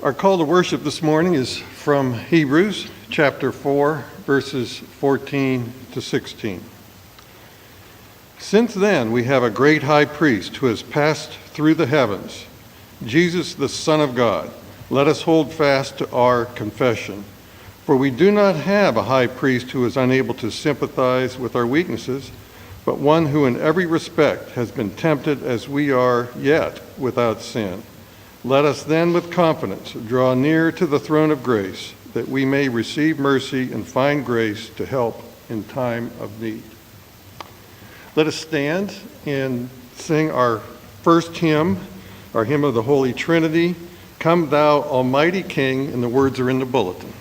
Our call to worship this morning is from Hebrews chapter 4, verses 14 to 16. Since then, we have a great high priest who has passed through the heavens, Jesus, the Son of God. Let us hold fast to our confession. For we do not have a high priest who is unable to sympathize with our weaknesses, but one who in every respect has been tempted as we are, yet without sin. Let us then with confidence draw near to the throne of grace, that we may receive mercy and find grace to help in time of need. Let us stand and sing our first hymn, our hymn of the Holy Trinity, Come Thou Almighty King, and the words are in the bulletin.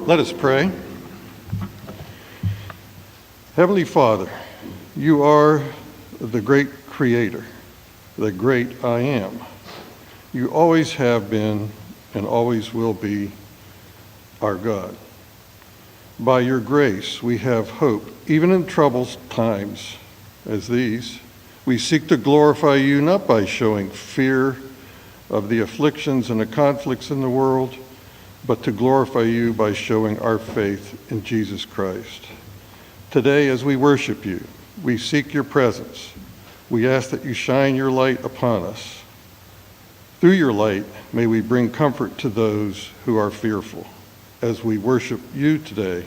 Let us pray. Heavenly Father, you are the great creator, the great I am. You always have been and always will be our God. By your grace, we have hope, even in troubled times as these. We seek to glorify you not by showing fear of the afflictions and the conflicts in the world, but to glorify you by showing our faith in Jesus Christ. Today, as we worship you, we seek your presence. We ask that you shine your light upon us. Through your light, may we bring comfort to those who are fearful. As we worship you today,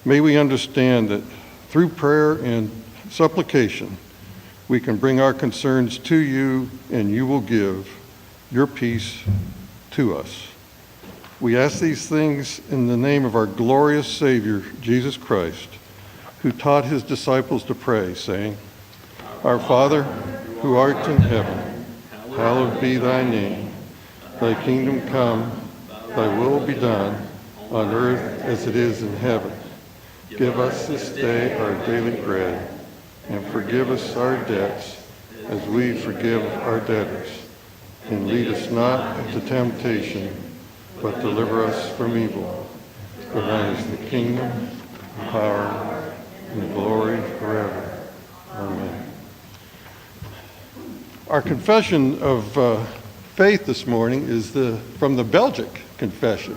may we understand that through prayer and supplication, we can bring our concerns to you, and you will give your peace to us. We ask these things in the name of our glorious Savior, Jesus Christ, who taught his disciples to pray, saying, Our Father, who art in heaven, hallowed be thy name. Thy kingdom come, thy will be done, on earth as it is in heaven. Give us this day our daily bread, and forgive us our debts, as we forgive our debtors. And lead us not into temptation, but deliver us from evil. For thine is the kingdom, the power, and the glory forever. Amen. Our confession of faith this morning is from the Belgic Confession.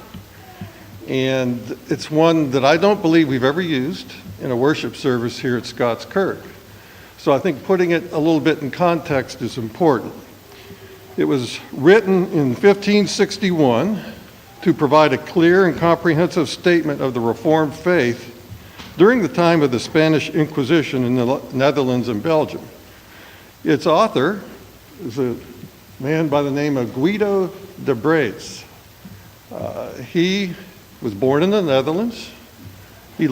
And it's one that I don't believe we've ever used in a worship service here at Scots Kirk. So I think putting it a little bit in context is important. It was written in 1561 to provide a clear and comprehensive statement of the Reformed faith during the time of the Spanish Inquisition in the Netherlands and Belgium. Its author is a a man by the name of Guido de Brees. He was born in the Netherlands. He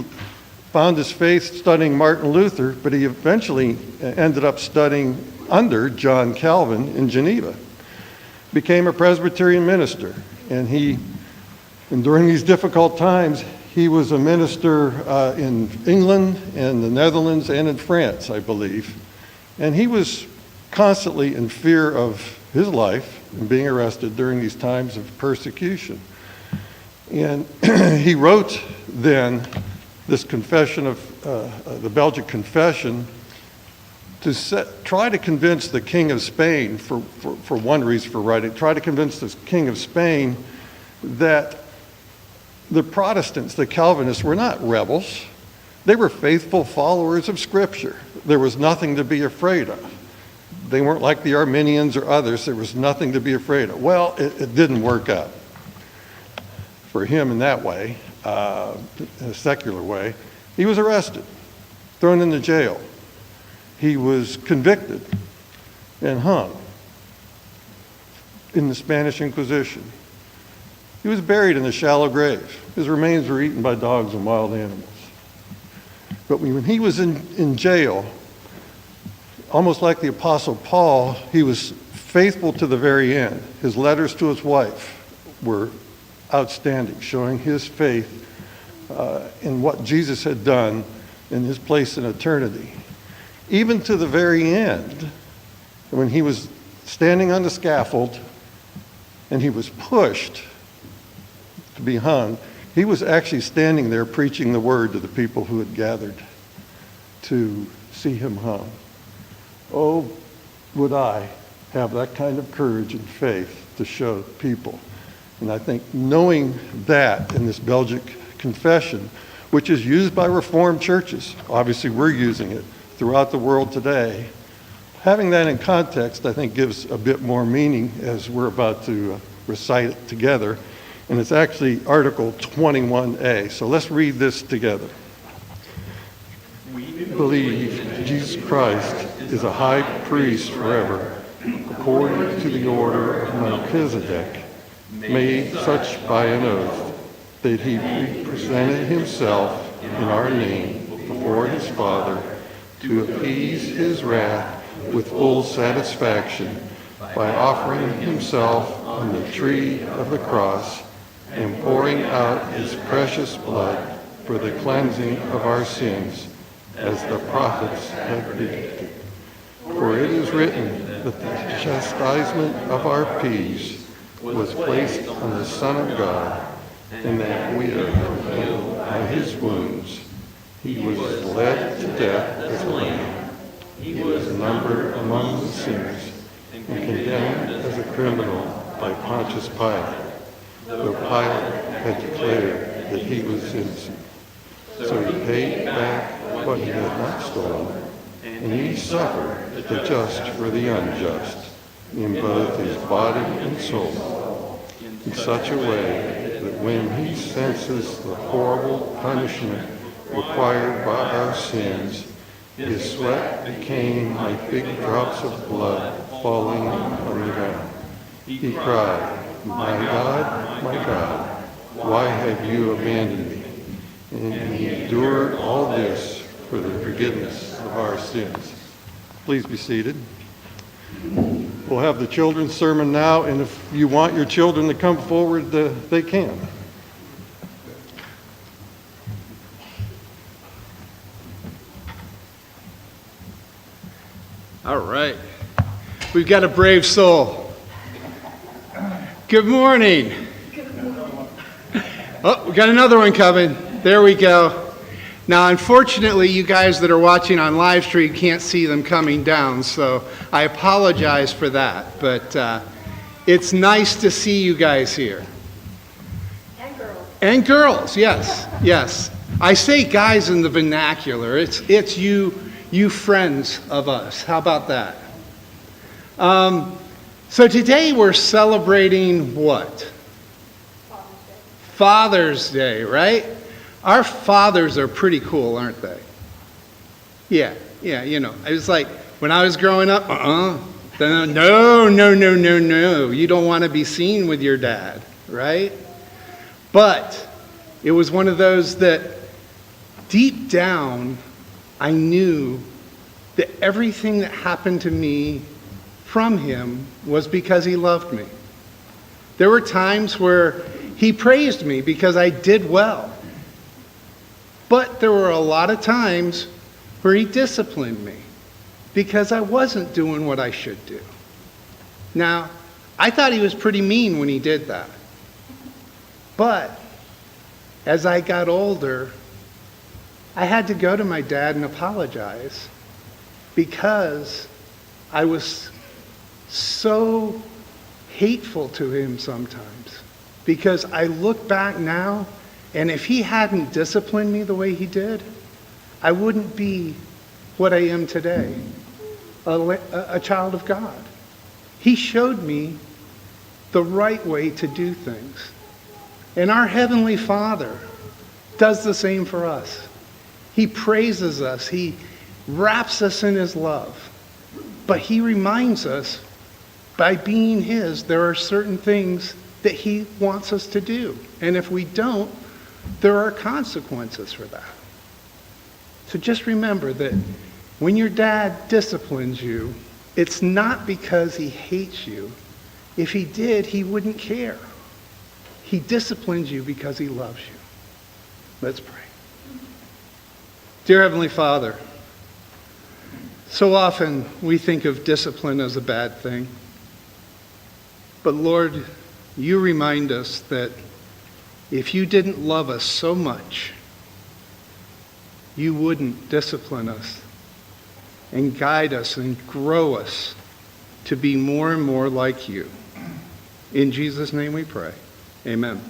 found his faith studying Martin Luther, but he eventually ended up studying under John Calvin in Geneva. Became a Presbyterian minister, and during these difficult times, he was a minister in England and the Netherlands and in France, I believe. And he was constantly in fear of his life and being arrested during these times of persecution. And he wrote then this confession of the Belgic Confession to try to convince the King of Spain, for one reason for writing, try to convince the King of Spain that the Protestants, the Calvinists, were not rebels. They were faithful followers of Scripture. There was nothing to be afraid of. They weren't like the Arminians or others. There was nothing to be afraid of. Well, it didn't work out for him in that way, in a secular way. He was arrested, thrown into jail. He was convicted and hung in the Spanish Inquisition. He was buried in a shallow grave. His remains were eaten by dogs and wild animals. But when he was in jail, almost like the Apostle Paul, he was faithful to the very end. His letters to his wife were outstanding, showing his faith in what Jesus had done in his place in eternity. Even to the very end, when he was standing on the scaffold and he was pushed to be hung, he was actually standing there preaching the word to the people who had gathered to see him hung. Oh, would I have that kind of courage and faith to show people. And I think knowing that in this Belgic Confession, which is used by Reformed churches, obviously we're using it throughout the world today, having that in context, I think, gives a bit more meaning as we're about to recite it together. And it's actually Article 21A. So let's read this together. We believe Jesus Christ is a high priest forever, according to the order of Melchizedek, made such by an oath, that he presented himself in our name before his Father to appease his wrath with full satisfaction by offering himself on the tree of the cross and pouring out his precious blood for the cleansing of our sins, as the prophets have predicted. For it is written that the chastisement of our peace was placed on the Son of God, and that we are healed by his wounds. He was led to death as a lamb. He was numbered among the sinners and condemned as a criminal by Pontius Pilate, though Pilate had declared that he was innocent. So he paid back what he had not stolen, and he suffered the just for the unjust in both his body and soul, in such a way that when he senses the horrible punishment required by our sins, his sweat became like big drops of blood falling on the ground. He cried, my God, why have you abandoned me?" And he endured all this for the forgiveness of our sins. Please be seated. We'll have the children's sermon now, and if you want your children to come forward, they can. All right. We've got a brave soul. Good morning. Oh, we got another one coming. There we go. Now, unfortunately, you guys that are watching on live stream can't see them coming down, so I apologize for that. But it's nice to see you guys here. And girls. And girls, yes, yes. I say guys in the vernacular. It's you friends of us. How about that? So today we're celebrating what? Father's Day, right? Our fathers are pretty cool, aren't they? Yeah, you know. It was like when I was growing up, No, no, no, no, no. You don't want to be seen with your dad, right? But it was one of those that deep down, I knew that everything that happened to me from him was because he loved me. There were times where he praised me because I did well. But there were a lot of times where he disciplined me because I wasn't doing what I should do. Now, I thought he was pretty mean when he did that. But as I got older, I had to go to my dad and apologize because I was so hateful to him sometimes. Because I look back now, and if he hadn't disciplined me the way he did, I wouldn't be what I am today, a child of God. He showed me the right way to do things. And our Heavenly Father does the same for us. He praises us. He wraps us in his love. But he reminds us, by being his, there are certain things that he wants us to do. And if we don't, there are consequences for that. So just remember that when your dad disciplines you, it's not because he hates you. If he did, he wouldn't care. He disciplines you because he loves you. Let's pray. Dear Heavenly Father, so often we think of discipline as a bad thing. But Lord, you remind us that if you didn't love us so much, you wouldn't discipline us and guide us and grow us to be more and more like you. In Jesus' name we pray. Amen.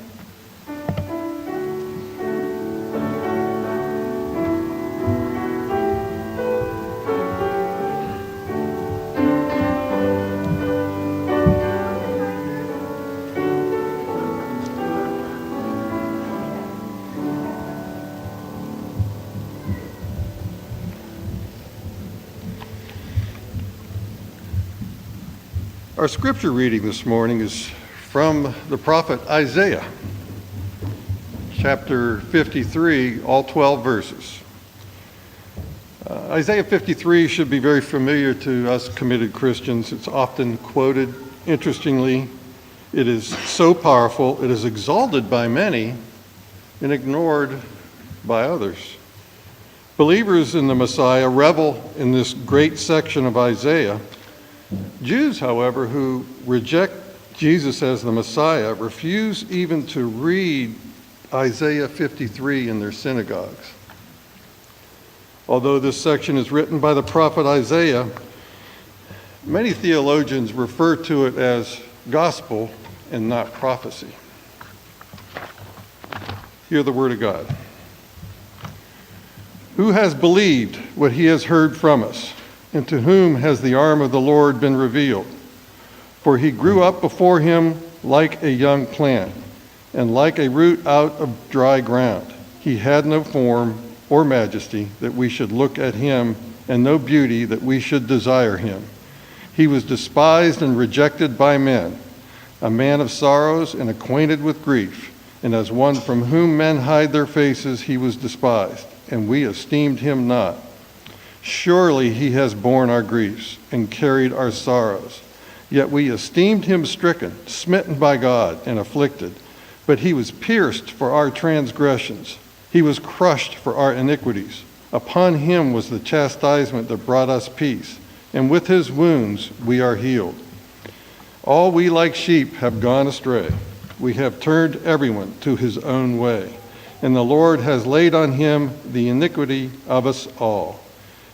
Our scripture reading this morning is from the prophet Isaiah, chapter 53, all 12 verses. Isaiah 53 should be very familiar to us committed Christians. It's often quoted. Interestingly, it is so powerful, it is exalted by many and ignored by others. Believers in the Messiah revel in this great section of Isaiah. Jews, however, who reject Jesus as the Messiah, refuse even to read Isaiah 53 in their synagogues. Although this section is written by the prophet Isaiah, many theologians refer to it as gospel and not prophecy. Hear the word of God. Who has believed what he has heard from us? And to whom has the arm of the Lord been revealed? For he grew up before him like a young plant, and like a root out of dry ground. He had no form or majesty that we should look at him, and no beauty that we should desire him. He was despised and rejected by men, a man of sorrows and acquainted with grief. And as one from whom men hide their faces, he was despised, and we esteemed him not. Surely he has borne our griefs and carried our sorrows. Yet we esteemed him stricken, smitten by God, and afflicted. But he was pierced for our transgressions. He was crushed for our iniquities. Upon him was the chastisement that brought us peace, and with his wounds we are healed. All we like sheep have gone astray. We have turned everyone to his own way, and the Lord has laid on him the iniquity of us all.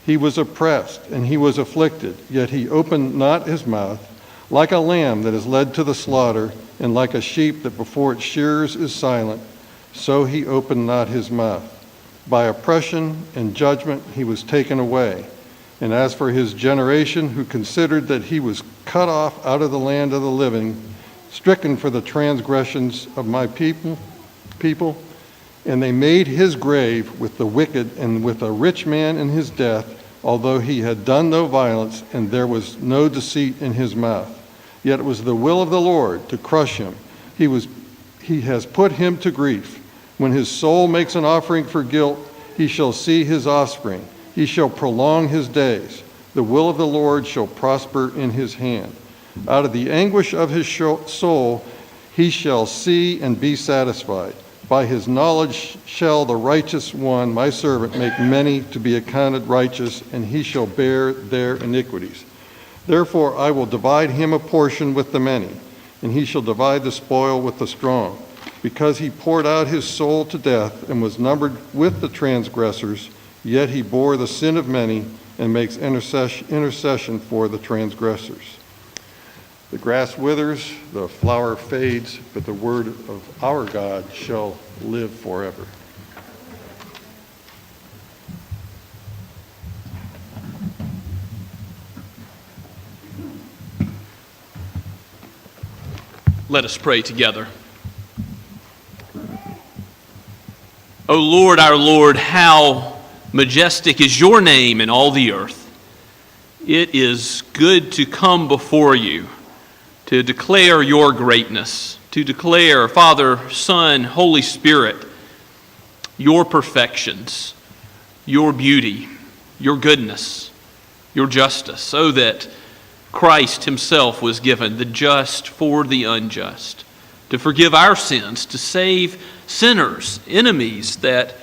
He was oppressed and he was afflicted, yet he opened not his mouth. Like a lamb that is led to the slaughter, and like a sheep that before its shearers is silent, so he opened not his mouth. By oppression and judgment he was taken away. And as for his generation, who considered that he was cut off out of the land of the living, stricken for the transgressions of my people, and they made his grave with the wicked and with a rich man in his death, although he had done no violence, and there was no deceit in his mouth. Yet it was the will of the Lord to crush him. He has put him to grief. When his soul makes an offering for guilt, he shall see his offspring. He shall prolong his days. The will of the Lord shall prosper in his hand. Out of the anguish of his soul he shall see and be satisfied. By his knowledge shall the righteous one, my servant, make many to be accounted righteous, and he shall bear their iniquities. Therefore I will divide him a portion with the many, and he shall divide the spoil with the strong. Because he poured out his soul to death and was numbered with the transgressors, yet he bore the sin of many and makes intercession for the transgressors. The grass withers, the flower fades, but the word of our God shall live forever. Let us pray together. O Lord, our Lord, how majestic is your name in all the earth. It is good to come before you, to declare your greatness, to declare, Father, Son, Holy Spirit, your perfections, your beauty, your goodness, your justice, so that Christ himself was given, the just for the unjust, to forgive our sins, to save sinners, enemies that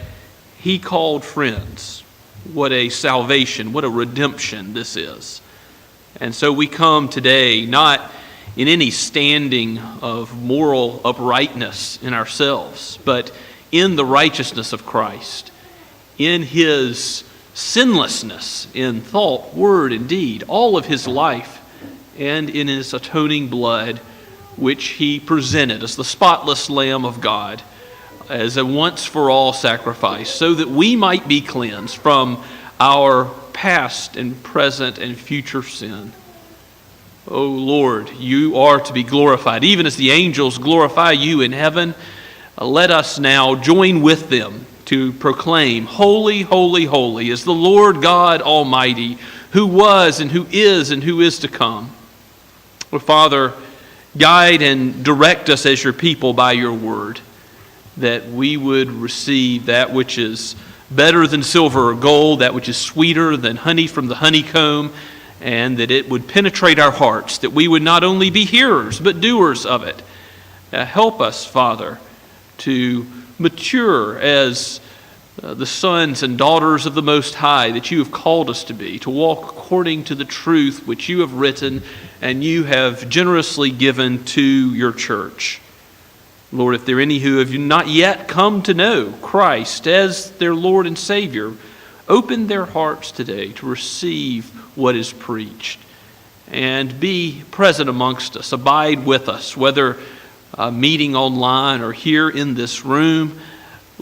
he called friends. What a salvation, what a redemption this is. And so we come today not in any standing of moral uprightness in ourselves, but in the righteousness of Christ, in his sinlessness in thought, word, and deed, all of his life, and in his atoning blood, which he presented as the spotless Lamb of God, as a once-for-all sacrifice, so that we might be cleansed from our past and present and future sin. O Lord, you are to be glorified, even as the angels glorify you in heaven. Let us now join with them to proclaim, Holy, holy, holy is the Lord God Almighty, who was and who is to come. Oh, Father, guide and direct us as your people by your word, that we would receive that which is better than silver or gold, that which is sweeter than honey from the honeycomb, and that it would penetrate our hearts, that we would not only be hearers, but doers of it. Help us, Father, to mature as the sons and daughters of the Most High that you have called us to be, to walk according to the truth which you have written and you have generously given to your church. Lord, if there are any who have not yet come to know Christ as their Lord and Savior, open their hearts today to receive what is preached and be present amongst us. Abide with us, whether meeting online or here in this room.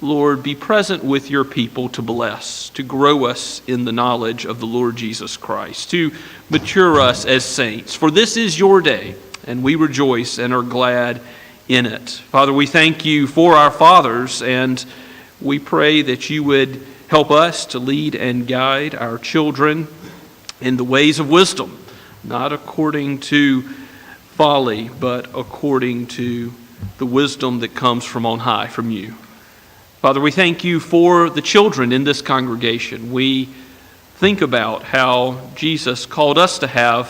Lord, be present with your people to bless, to grow us in the knowledge of the Lord Jesus Christ, to mature us as saints. For this is your day, and we rejoice and are glad in it. Father, we thank you for our fathers, and we pray that you would help us to lead and guide our children in the ways of wisdom, not according to folly, but according to the wisdom that comes from on high, from you. Father, we thank you for the children in this congregation. We think about how Jesus called us to have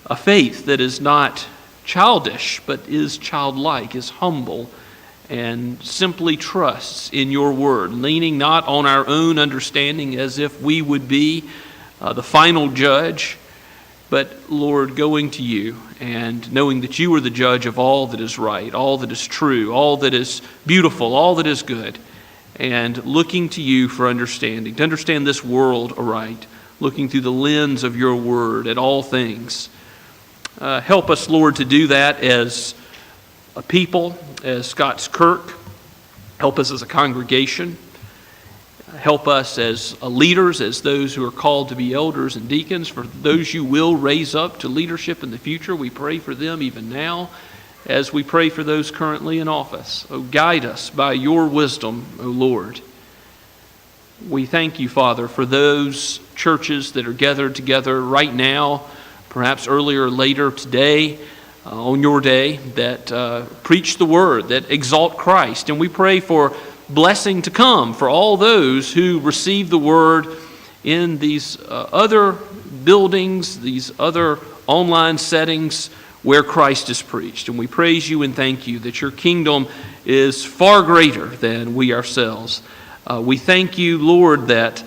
a faith that is not childish, but is childlike, is humble, and simply trusts in your word, leaning not on our own understanding as if we would be the final judge, but Lord, going to you and knowing that you are the judge of all that is right, all that is true, all that is beautiful, all that is good, and looking to you for understanding, to understand this world aright, looking through the lens of your word at all things. Help us, Lord, to do that as a people, as Scots Kirk. Help us as a congregation. Help us as leaders, as those who are called to be elders and deacons. For those you will raise up to leadership in the future, we pray for them even now, as we pray for those currently in office. Oh, guide us by your wisdom, O Lord. We thank you, Father, for those churches that are gathered together right now, perhaps earlier or later today, on your day, that preach the word, that exalt Christ. And we pray for blessing to come for all those who receive the word in these other buildings, these other online settings where Christ is preached. And we praise you and thank you that your kingdom is far greater than we ourselves. We thank you, Lord, that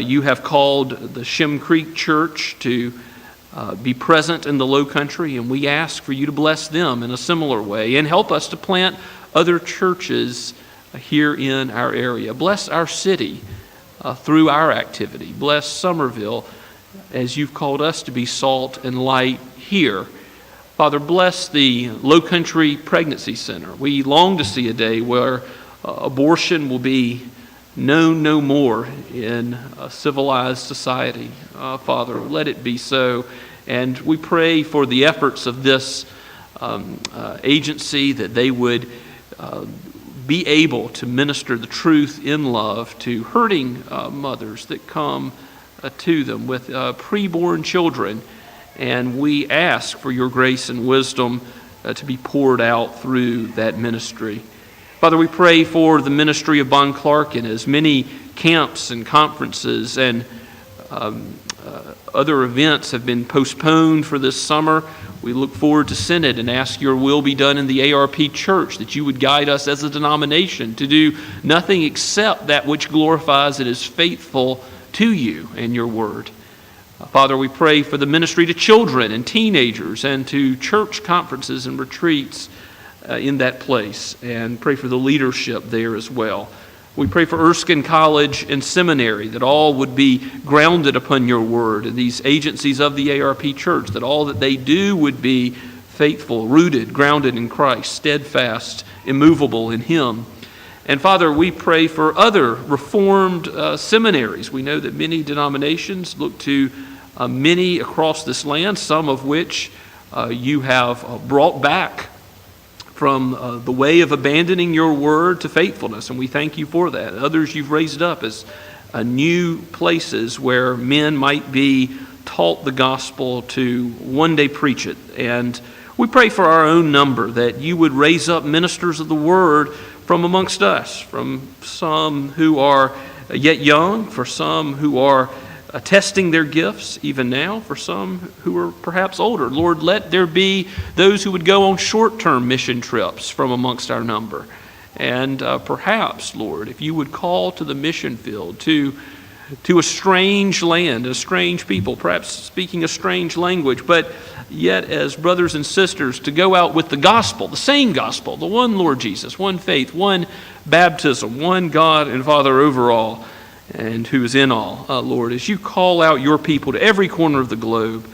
you have called the Shem Creek Church to be present in the Low Country, and we ask for you to bless them in a similar way and help us to plant other churches here in our area. Bless our city through our activity. Bless Somerville as you've called us to be salt and light here. Father, bless the Low Country Pregnancy Center. We long to see a day where abortion will be known no more in a civilized society. Father, let it be so. And we pray for the efforts of this agency, that they would be able to minister the truth in love to hurting mothers that come to them with preborn children. And we ask for your grace and wisdom to be poured out through that ministry. Father, we pray for the ministry of Bon Clark, and as many camps and conferences and other events have been postponed for this summer. We look forward to Synod and ask your will be done in the ARP Church, that you would guide us as a denomination to do nothing except that which glorifies and is faithful to you and your word. Father, we pray for the ministry to children and teenagers and to church conferences and retreats in that place, and pray for the leadership there as well. We pray for Erskine College and Seminary, that all would be grounded upon your word, and these agencies of the ARP Church, that all that they do would be faithful, rooted, grounded in Christ, steadfast, immovable in Him. And Father, we pray for other Reformed seminaries. We know that many denominations look to many across this land, some of which you have brought back from the way of abandoning your word to faithfulness, and we thank you for that. Others you've raised up as new places where men might be taught the gospel to one day preach it. And we pray for our own number, that you would raise up ministers of the word from amongst us, from some who are yet young, for some who are testing their gifts even now, for some who are perhaps older. Lord, let there be those who would go on short-term mission trips from amongst our number. And perhaps, Lord, if you would call to the mission field, to a strange land, a strange people, perhaps speaking a strange language, but yet as brothers and sisters to go out with the gospel, the same gospel, the one Lord Jesus, one faith, one baptism, one God and Father over all, and who is in all. Lord, as you call out your people to every corner of the globe,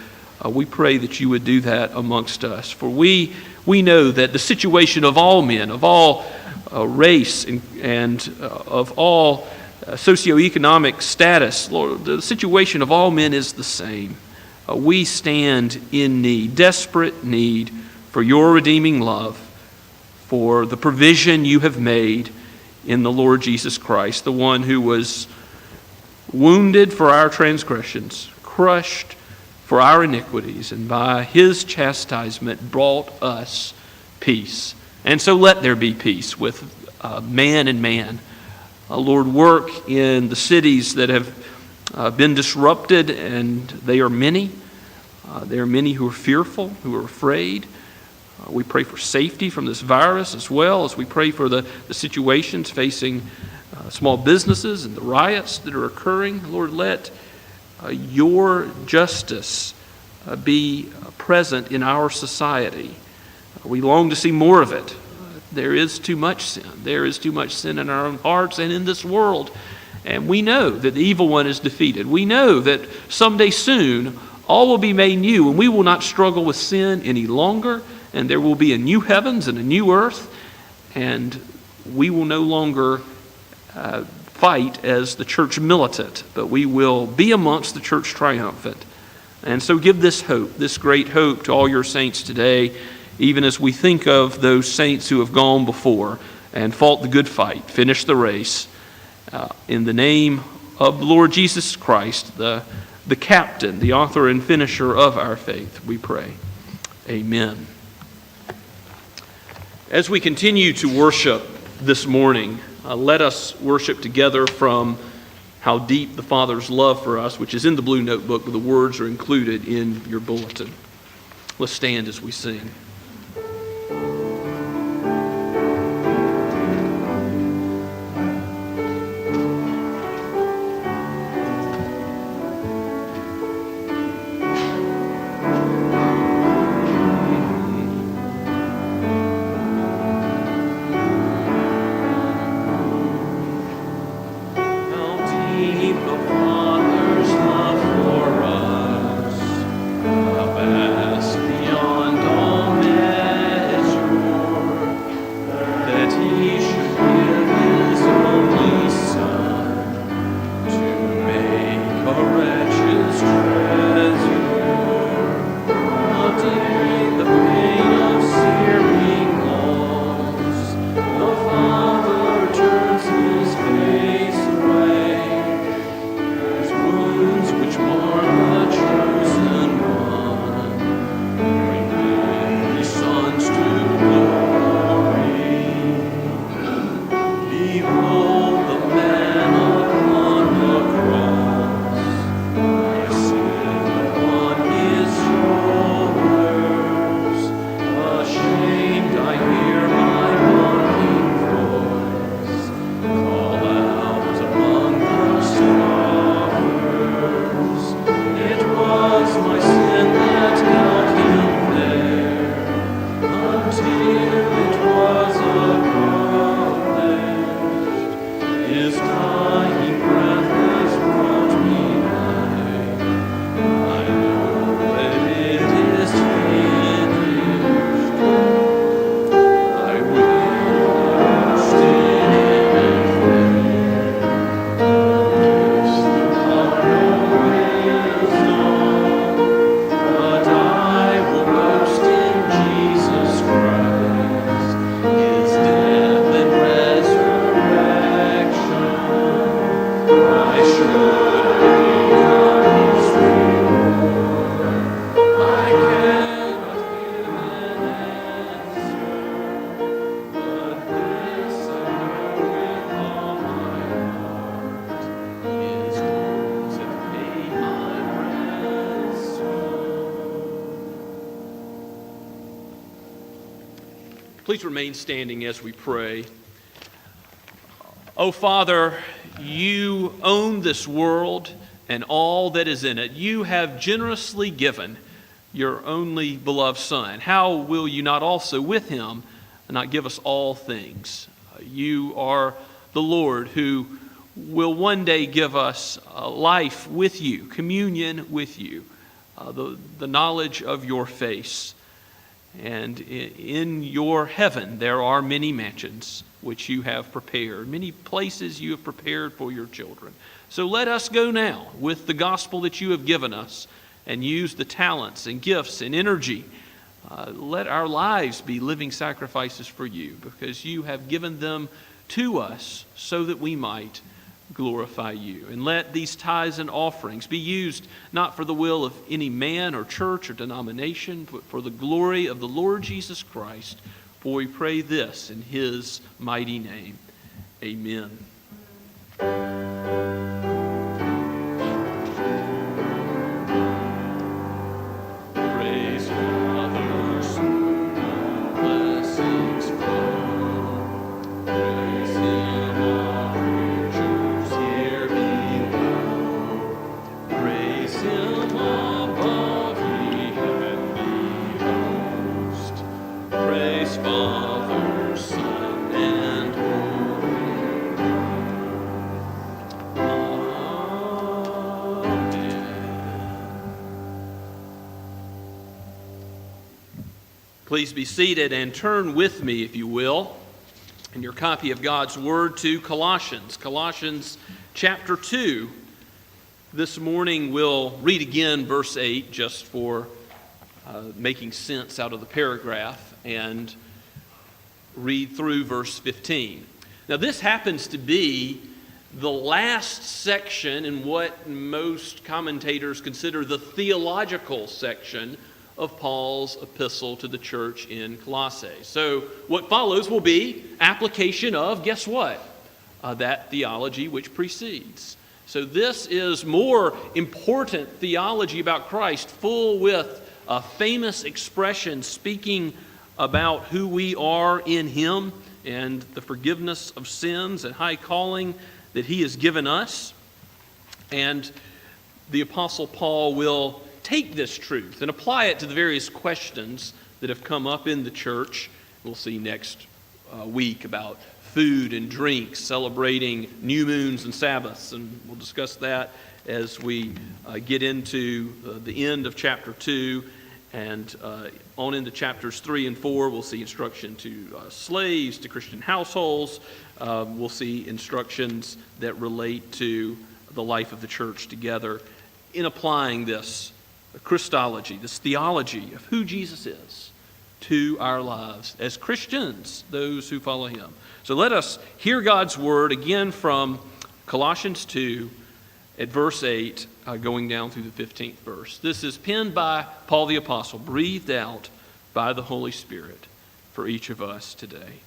we pray that you would do that amongst us. For we know that the situation of all men, of all race, and of all socioeconomic status, Lord, the situation of all men is the same. We stand in need, desperate need, for your redeeming love, for the provision you have made in the Lord Jesus Christ, the one who was wounded for our transgressions, crushed for our iniquities, and by his chastisement brought us peace. And so let there be peace with man and man. Lord, work in the cities that have been disrupted, and they are many. There are many who are fearful, who are afraid. We pray for safety from this virus, as well as we pray for the situations facing small businesses and the riots that are occurring. Lord, let your justice be present in our society. We long to see more of it. There is too much sin. There is too much sin in our own hearts and in this world. And we know that the evil one is defeated. We know that someday soon all will be made new, and we will not struggle with sin any longer, and there will be a new heavens and a new earth, and we will no longer fight as the church militant, but we will be amongst the church triumphant. And so give this hope, this great hope, to all your saints today, even as we think of those saints who have gone before and fought the good fight, finished the race, In the name of the Lord Jesus Christ, the captain, the author and finisher of our faith, we pray. Amen. As we continue to worship this morning, let us worship together from How Deep the Father's Love for Us, which is in the blue notebook, but the words are included in your bulletin. Let's stand as we sing. Please remain standing as we pray. Oh, Father, you own this world and all that is in it. You have generously given your only beloved Son. How will you not also with him not give us all things? You are the Lord who will one day give us life with you, communion with you, the knowledge of your face. And in your heaven there are many mansions which you have prepared, many places you have prepared for your children. So let us go now with the gospel that you have given us and use the talents and gifts and energy. Let our lives be living sacrifices for you, because you have given them to us so that we might glorify you. And let these tithes and offerings be used not for the will of any man or church or denomination, but for the glory of the Lord Jesus Christ. For we pray this in his mighty name. Amen. Praise Father, Son, all blessings flow. Praise him, all creatures here below. Praise him above, ye heavenly host. Praise Father, Son, and Holy Ghost. Please be seated and turn with me, if you will, in your copy of God's Word to Colossians. Colossians chapter 2. This morning we'll read again verse 8 just for making sense out of the paragraph, and read through verse 15. Now this happens to be the last section in what most commentators consider the theological section of Paul's epistle to the church in Colossae. So what follows will be application of, guess what? That theology which precedes. So this is more important theology about Christ, full with a famous expression speaking about who we are in Him and the forgiveness of sins and high calling that He has given us. And the Apostle Paul will take this truth and apply it to the various questions that have come up in the church. We'll see next week about food and drink, celebrating new moons and Sabbaths, and we'll discuss that as we get into the end of chapter 2 and on into chapters 3 and 4. We'll see instruction to slaves, to Christian households. We'll see instructions that relate to the life of the church together in applying this Christology, this theology of who Jesus is, to our lives as Christians, those who follow Him. So let us hear God's word again from Colossians 2 at verse 8, going down through the 15th verse. This is penned by Paul the Apostle, breathed out by the Holy Spirit for each of us today.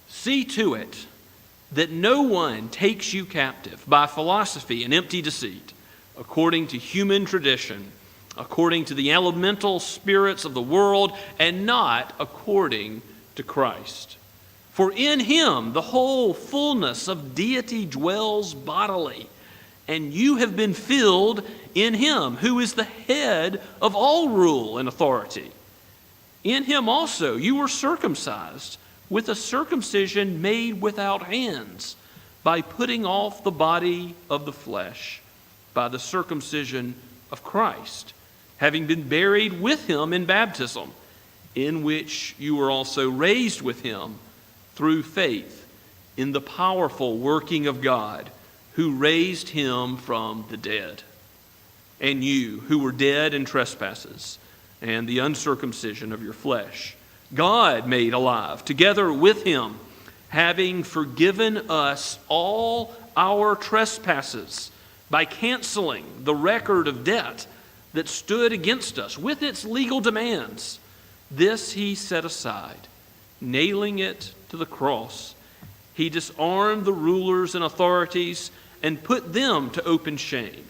See to it that no one takes you captive by philosophy and empty deceit, according to human tradition, according to the elemental spirits of the world, and not according to Christ. For in Him the whole fullness of deity dwells bodily, and you have been filled in Him, who is the head of all rule and authority. In Him also you were circumcised with a circumcision made without hands, by putting off the body of the flesh, by the circumcision of Christ, having been buried with Him in baptism, in which you were also raised with Him through faith in the powerful working of God, who raised Him from the dead. And you, who were dead in trespasses and the uncircumcision of your flesh, God made alive together with Him, having forgiven us all our trespasses by canceling the record of debt that stood against us with its legal demands. This He set aside, nailing it to the cross. He disarmed the rulers and authorities and put them to open shame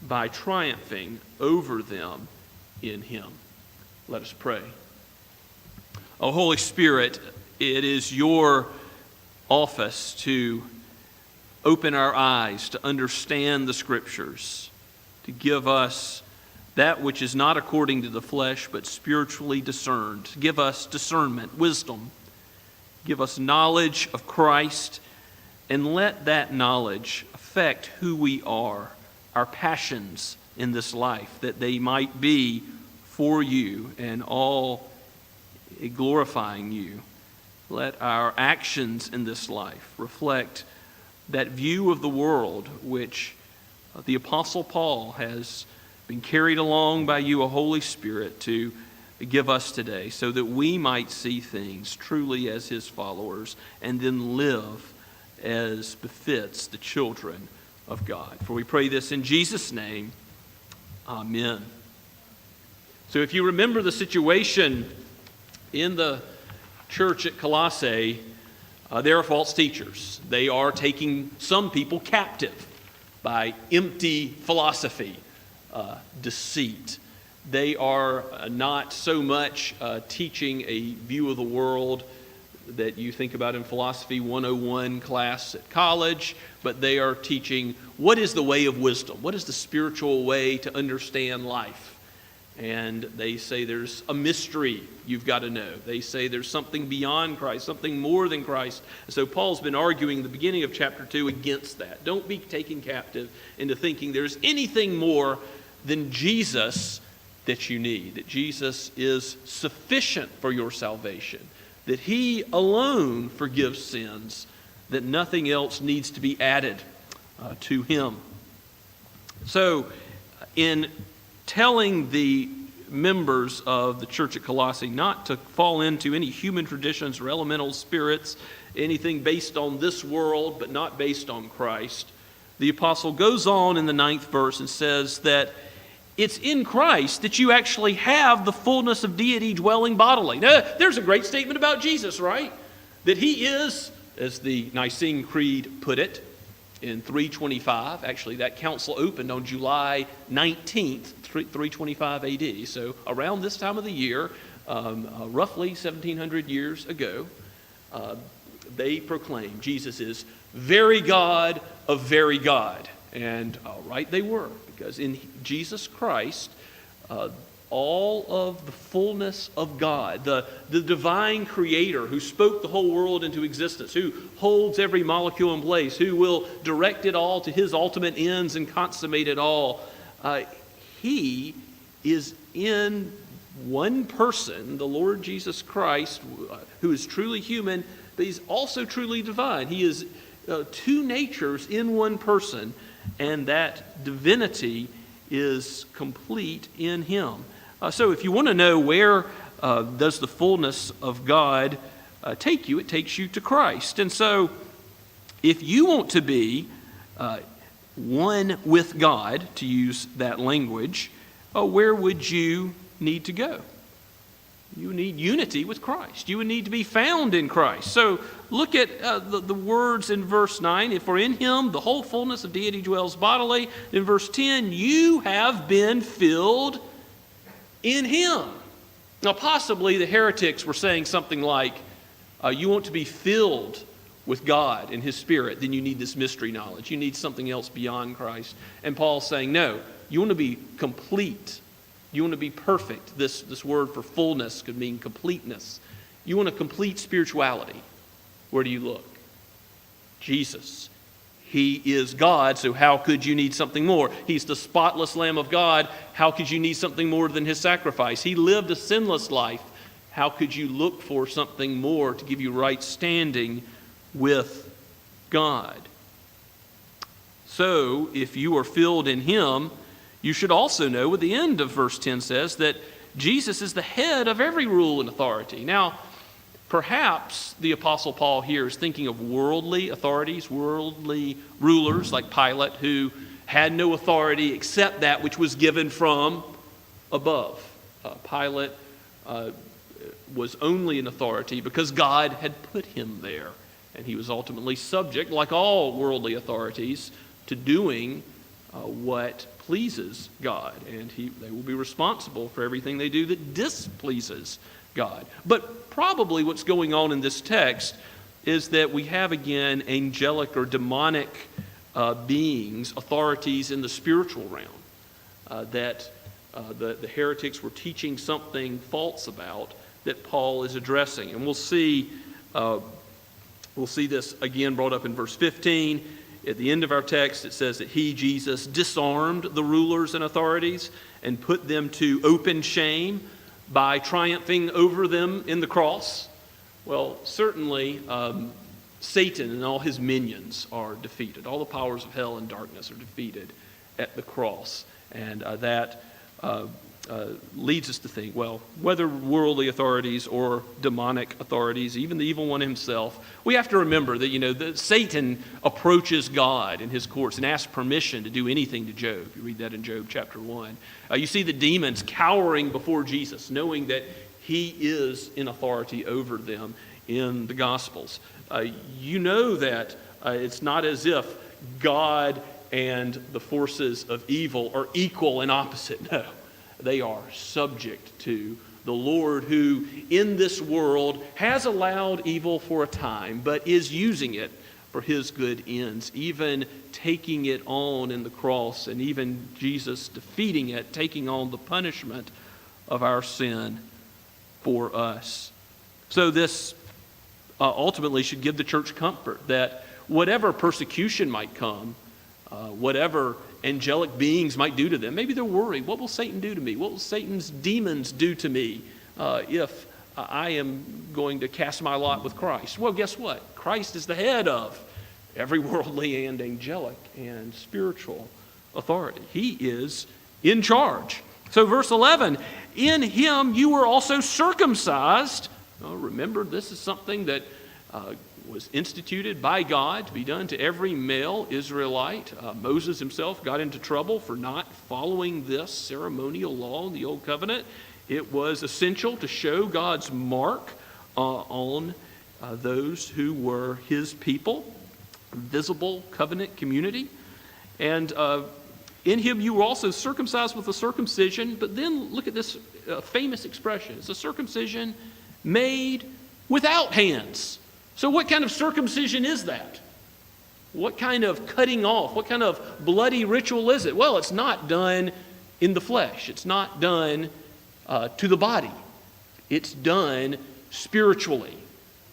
by triumphing over them in Him. Let us pray. O Holy Spirit, it is your office to open our eyes to understand the Scriptures, to give us that which is not according to the flesh, but spiritually discerned. To give us discernment, wisdom. Give us knowledge of Christ, and let that knowledge affect who we are, our passions in this life, that they might be for you and all glorifying you. Let our actions in this life reflect that view of the world which the Apostle Paul has been carried along by you, a Holy Spirit, to give us today, so that we might see things truly as His followers and then live as befits the children of God. For we pray this in Jesus' name. Amen. So if you remember the situation in the church at Colossae, there are false teachers. They are taking some people captive by empty philosophy, deceit. They are not so much teaching a view of the world that you think about in Philosophy 101 class at college, but they are teaching what is the way of wisdom, what is the spiritual way to understand life. And they say there's a mystery you've got to know. They say there's something beyond Christ, something more than Christ. And so Paul's been arguing the beginning of chapter 2 against that. Don't be taken captive into thinking there's anything more than Jesus that you need, that Jesus is sufficient for your salvation, that He alone forgives sins, that nothing else needs to be added to Him. So in telling the members of the church at Colossae not to fall into any human traditions or elemental spirits, anything based on this world but not based on Christ. The apostle goes on in the 9th verse and says that it's in Christ that you actually have the fullness of deity dwelling bodily. Now, there's a great statement about Jesus, right? That he is, as the Nicene Creed put it, in 325. Actually, that council opened on July 19th, 325 AD. So around this time of the year, roughly 1700 years ago, they proclaimed Jesus is very God of very God. And right they were, because in Jesus Christ, all of the fullness of God, the divine creator who spoke the whole world into existence, who holds every molecule in place, who will direct it all to his ultimate ends and consummate it all, he is in one person, the Lord Jesus Christ, who is truly human, but he's also truly divine. He is two natures in one person, and that divinity is complete in him. So if you want to know where does the fullness of God take you, it takes you to Christ. And so if you want to be one with God, to use that language, where would you need to go? You need unity with Christ. You would need to be found in Christ. So look at the words in verse 9. For in him the whole fullness of deity dwells bodily. In verse 10, you have been filled in him. Now possibly the heretics were saying something like, you want to be filled with God and his Spirit, then you need this mystery knowledge. You need something else beyond Christ. And Paul's saying, no, you want to be complete. You want to be perfect. This word for fullness could mean completeness. You want a complete spirituality. Where do you look? Jesus. He is God, so how could you need something more? He's the spotless Lamb of God. How could you need something more than his sacrifice? He lived a sinless life. How could you look for something more to give you right standing with God? So, if you are filled in him, you should also know what the end of verse 10 says, that Jesus is the head of every rule and authority. Now, perhaps the Apostle Paul here is thinking of worldly authorities, worldly rulers like Pilate, who had no authority except that which was given from above. Pilate was only an authority because God had put him there. And he was ultimately subject, like all worldly authorities, to doing what pleases God. And they will be responsible for everything they do that displeases God. But probably what's going on in this text is that we have again angelic or demonic beings, authorities in the spiritual realm that the heretics were teaching something false about that Paul is addressing. And we'll see this again brought up in verse 15. At the end of our text, it says that he, Jesus, disarmed the rulers and authorities and put them to open shame by triumphing over them in the cross. Well, certainly Satan and all his minions are defeated. All the powers of hell and darkness are defeated at the cross. And that leads us to think, well, whether worldly authorities or demonic authorities, even the evil one himself, we have to remember that, that Satan approaches God in his courts and asks permission to do anything to Job. You read that in Job chapter 1. You see the demons cowering before Jesus, knowing that he is in authority over them in the Gospels. You know that it's not as if God and the forces of evil are equal and opposite. No. They are subject to the Lord, who in this world has allowed evil for a time, but is using it for his good ends, even taking it on in the cross, and even Jesus defeating it, taking on the punishment of our sin for us. So this ultimately should give the church comfort that whatever persecution might come, whatever angelic beings might do to them. Maybe they're worried, what will Satan do to me? What will Satan's demons do to me if I am going to cast my lot with Christ? Well, guess what? Christ is the head of every worldly and angelic and spiritual authority. He is in charge. So verse 11, in him you were also circumcised. Oh, remember, this is something that was instituted by God to be done to every male Israelite. Moses himself got into trouble for not following this ceremonial law in the Old Covenant. It was essential to show God's mark on those who were his people, visible covenant community. And in him you were also circumcised with a circumcision. But then look at this famous expression. It's a circumcision made without hands. So what kind of circumcision is that? What kind of cutting off? What kind of bloody ritual is it? Well, it's not done in the flesh. It's not done to the body. It's done spiritually.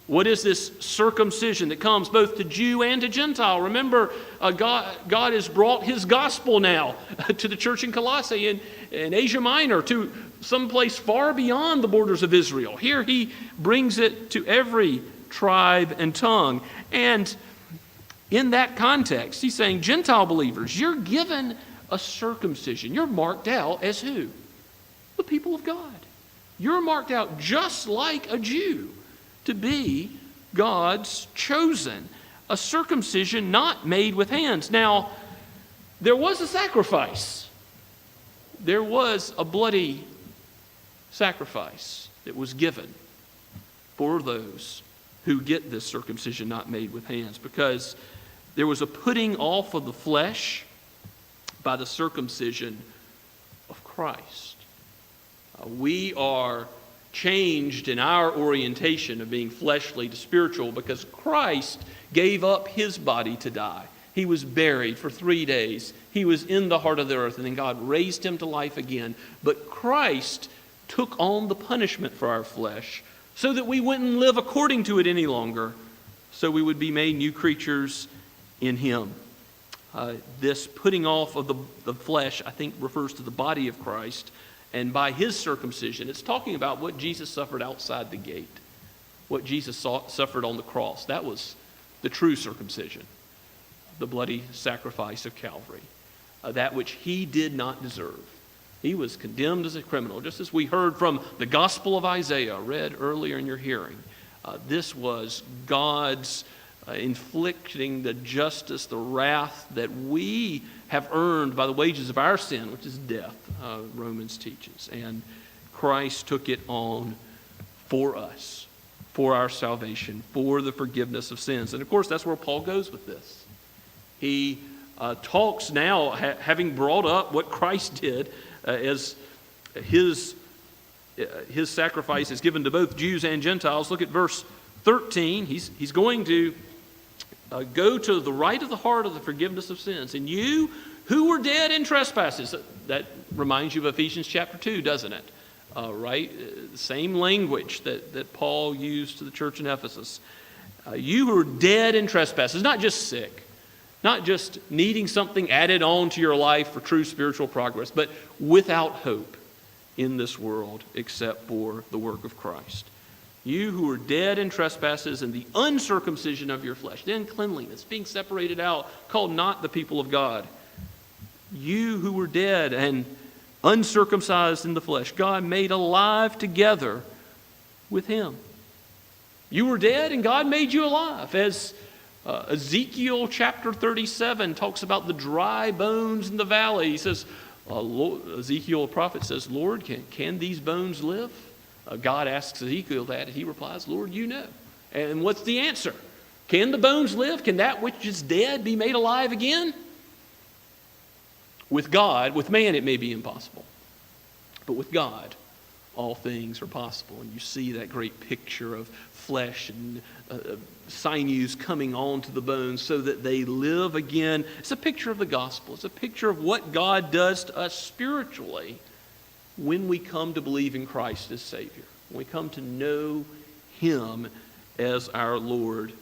What is this circumcision that comes both to Jew and to Gentile? Remember, God has brought his gospel now to the church in Colossae in Asia Minor, to someplace far beyond the borders of Israel. Here he brings it to every tribe and tongue. And in that context, he's saying, Gentile believers, you're given a circumcision. You're marked out as who? The people of God. You're marked out just like a Jew to be God's chosen. A circumcision not made with hands. Now, there was a sacrifice. There was a bloody sacrifice that was given for those who get this circumcision not made with hands, because there was a putting off of the flesh by the circumcision of Christ. We are changed in our orientation of being fleshly to spiritual because Christ gave up his body to die. He was buried for 3 days. He was in the heart of the earth, and then God raised him to life again. But Christ took on the punishment for our flesh so that we wouldn't live according to it any longer, so we would be made new creatures in him. This putting off of the flesh, I think, refers to the body of Christ. And by his circumcision, it's talking about what Jesus suffered outside the gate, what Jesus suffered on the cross. That was the true circumcision, the bloody sacrifice of Calvary, that which he did not deserve. He was condemned as a criminal, just as we heard from the Gospel of Isaiah, read earlier in your hearing. This was God's inflicting the justice, the wrath that we have earned by the wages of our sin, which is death, Romans teaches. And Christ took it on for us, for our salvation, for the forgiveness of sins. And of course, that's where Paul goes with this. He talks now, having brought up what Christ did as his sacrifice is given to both Jews and Gentiles. Look at verse 13. He's going to go to the right of the heart of the forgiveness of sins. And you who were dead in trespasses, that reminds you of Ephesians chapter 2, doesn't it? Right? The same language that Paul used to the church in Ephesus. You who were dead in trespasses, not just sick, not just needing something added on to your life for true spiritual progress, but without hope in this world except for the work of Christ. You who were dead in trespasses and the uncircumcision of your flesh, the uncleanliness, being separated out, called not the people of God. You who were dead and uncircumcised in the flesh, God made alive together with him. You were dead and God made you alive. As Ezekiel chapter 37 talks about the dry bones in the valley. He says, Ezekiel, the prophet, says, Lord, can these bones live? God asks Ezekiel that, and he replies, Lord, you know. And what's the answer? Can the bones live? Can that which is dead be made alive again? With God, with man it may be impossible. But with God, all things are possible. And you see that great picture of flesh and sinews coming onto the bones so that they live again. It's a picture of the gospel. It's a picture of what God does to us spiritually when we come to believe in Christ as Savior. When we come to know him as our Lord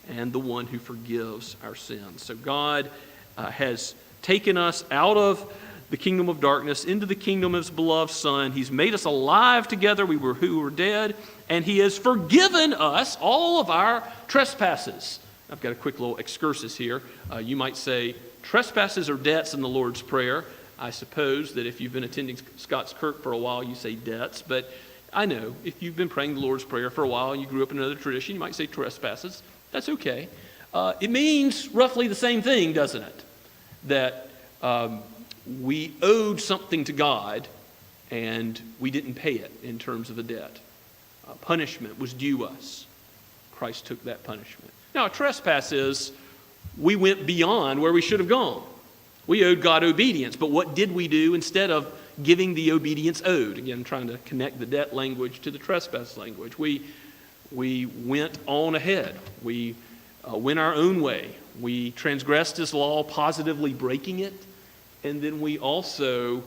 and the one who forgives our sins. So God has taken us out of the kingdom of darkness into the kingdom of his beloved Son. He's made us alive together. We were who were dead. And he has forgiven us all of our trespasses. I've got a quick little excursus here. You might say, trespasses are debts in the Lord's Prayer. I suppose that if you've been attending Scots Kirk for a while, you say debts, but I know if you've been praying the Lord's Prayer for a while and you grew up in another tradition, you might say trespasses. That's okay. It means roughly the same thing, doesn't it? That we owed something to God and we didn't pay it in terms of a debt. Punishment was due us. Christ took that punishment. Now, a trespass is we went beyond where we should have gone. We owed God obedience, but what did we do instead of giving the obedience owed? Again, I'm trying to connect the debt language to the trespass language. We went on ahead. We went our own way. We transgressed His law, positively breaking it, and then we also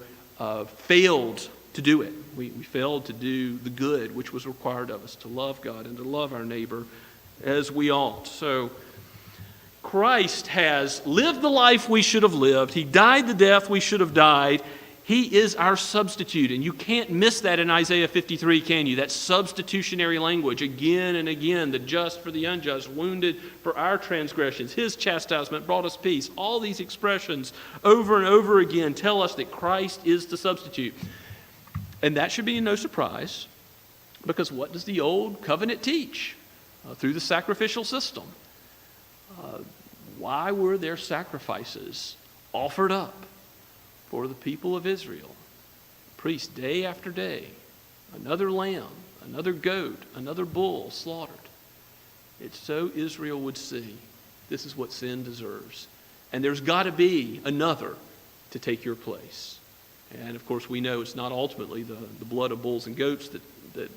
failed to do it. We failed to do the good which was required of us, to love God and to love our neighbor as we ought. So Christ has lived the life we should have lived. He died the death we should have died. He is our substitute, and you can't miss that in Isaiah 53, can you? That substitutionary language again and again, the just for the unjust, wounded for our transgressions. His chastisement brought us peace. All these expressions over and over again tell us that Christ is the substitute. And that should be no surprise, because what does the old covenant teach? Through the sacrificial system. Why were there sacrifices offered up for the people of Israel? Priests, day after day, another lamb, another goat, another bull slaughtered. It's so Israel would see this is what sin deserves. And there's got to be another to take your place. And of course we know it's not ultimately the blood of bulls and goats that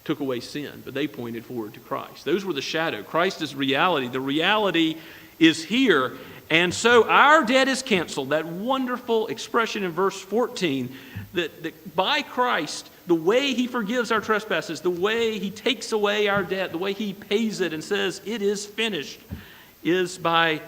took away sin, but they pointed forward to Christ. Those were the shadow. Christ is reality. The reality is here. And so our debt is canceled. That wonderful expression in verse 14, that by Christ, the way He forgives our trespasses, the way He takes away our debt, the way He pays it and says it is finished, is by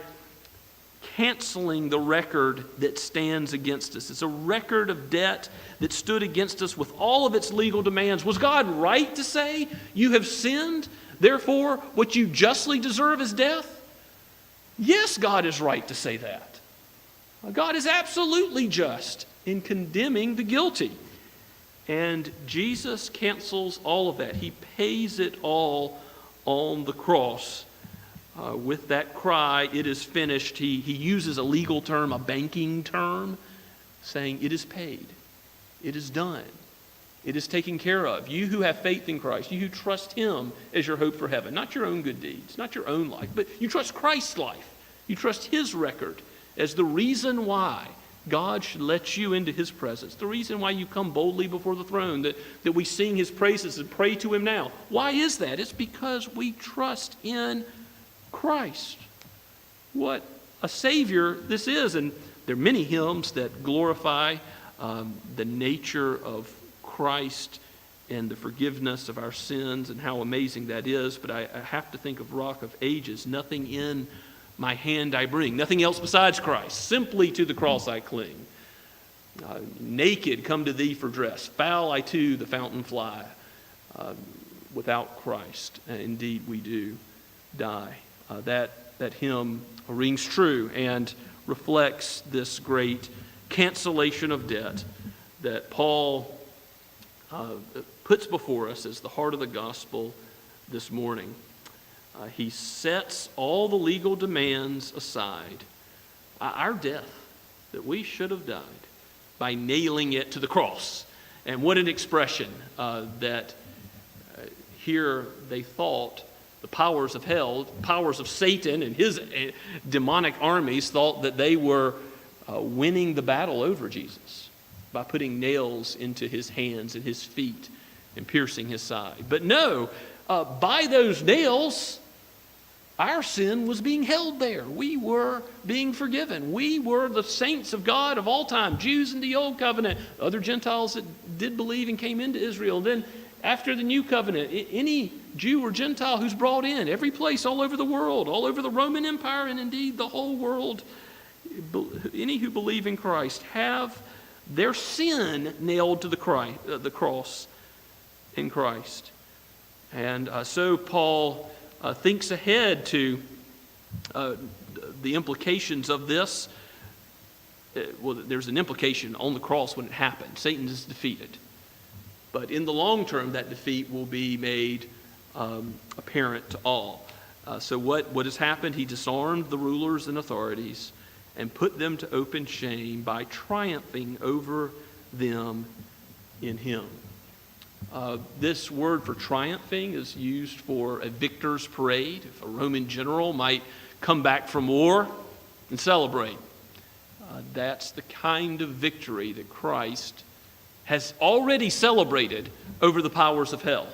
canceling the record that stands against us. It's a record of debt that stood against us with all of its legal demands. Was God right to say, you have sinned, therefore what you justly deserve is death? Yes, God is right to say that. God is absolutely just in condemning the guilty. And Jesus cancels all of that. He pays it all on the cross. With that cry, it is finished, he uses a legal term, a banking term, saying it is paid. It is done. It is taken care of. You who have faith in Christ, you who trust Him as your hope for heaven, not your own good deeds, not your own life, but you trust Christ's life. You trust His record as the reason why God should let you into His presence, the reason why you come boldly before the throne, that we sing His praises and pray to Him now. Why is that? It's because we trust in Christ. What a Savior this is. And there are many hymns that glorify the nature of Christ and the forgiveness of our sins and how amazing that is. But I have to think of Rock of Ages. Nothing in my hand I bring, nothing else besides Christ. Simply to the cross I cling. Naked come to Thee for dress. Foul I to the fountain fly. Without Christ, indeed we do die. That hymn rings true and reflects this great cancellation of debt that Paul puts before us as the heart of the gospel this morning. He sets all the legal demands aside. Our death that we should have died by nailing it to the cross. And what an expression that here they thought the powers of hell, powers of Satan and his demonic armies thought that they were winning the battle over Jesus by putting nails into His hands and His feet and piercing His side. But no, by those nails, our sin was being held there. We were being forgiven. We were the saints of God of all time, Jews in the Old Covenant, other Gentiles that did believe and came into Israel. Then after the New Covenant, any Jew or Gentile who's brought in, every place all over the world, all over the Roman Empire, and indeed the whole world, any who believe in Christ have their sin nailed to the cross in Christ. And so Paul thinks ahead to the implications of this. well, there's an implication on the cross when it happened. Satan is defeated. But in the long term, that defeat will be made apparent to all. So what has happened? He disarmed the rulers and authorities and put them to open shame by triumphing over them in him. This word for triumphing is used for a victor's parade. If a Roman general might come back from war and celebrate. That's the kind of victory that Christ has already celebrated over the powers of hell.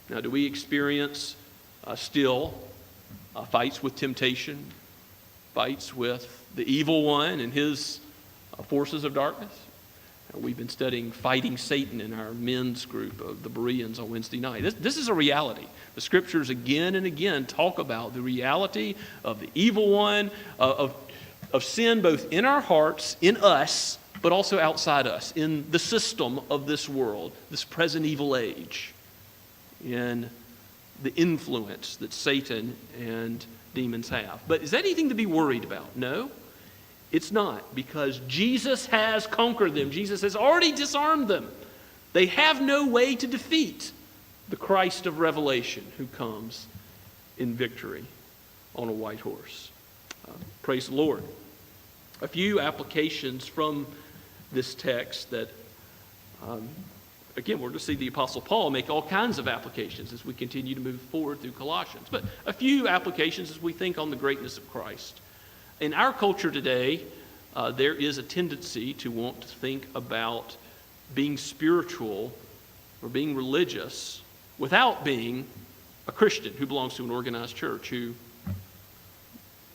Now, do we experience still fights with temptation, fights with the evil one and his forces of darkness? We've been studying Fighting Satan in our men's group of the Bereans on Wednesday night. This is a reality. The scriptures again and again talk about the reality of the evil one, of sin both in our hearts, in us, but also outside us, in the system of this world, this present evil age, in the influence that Satan and demons have. But is that anything to be worried about? No. It's not, because Jesus has conquered them. Jesus has already disarmed them. They have no way to defeat the Christ of Revelation who comes in victory on a white horse. Praise the Lord. A few applications from this text that, again, we're going to see the Apostle Paul make all kinds of applications as we continue to move forward through Colossians. But a few applications as we think on the greatness of Christ. In our culture today, there is a tendency to want to think about being spiritual or being religious without being a Christian who belongs to an organized church, who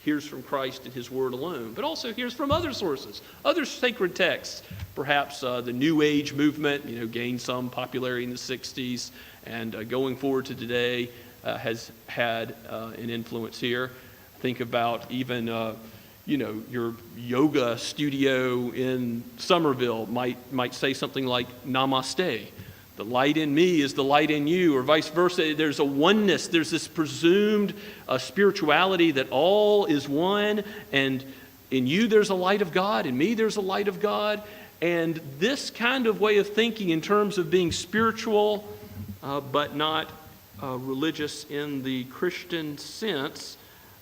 hears from Christ and his word alone, but also hears from other sources, other sacred texts. Perhaps the New Age movement, gained some popularity in the 60s, and going forward to today has had an influence here. Think about even, your yoga studio in Somerville might say something like Namaste. The light in me is the light in you, or vice versa. There's a oneness. There's this presumed spirituality that all is one, and in you there's a light of God, in me there's a light of God. And this kind of way of thinking in terms of being spiritual but not religious in the Christian sense,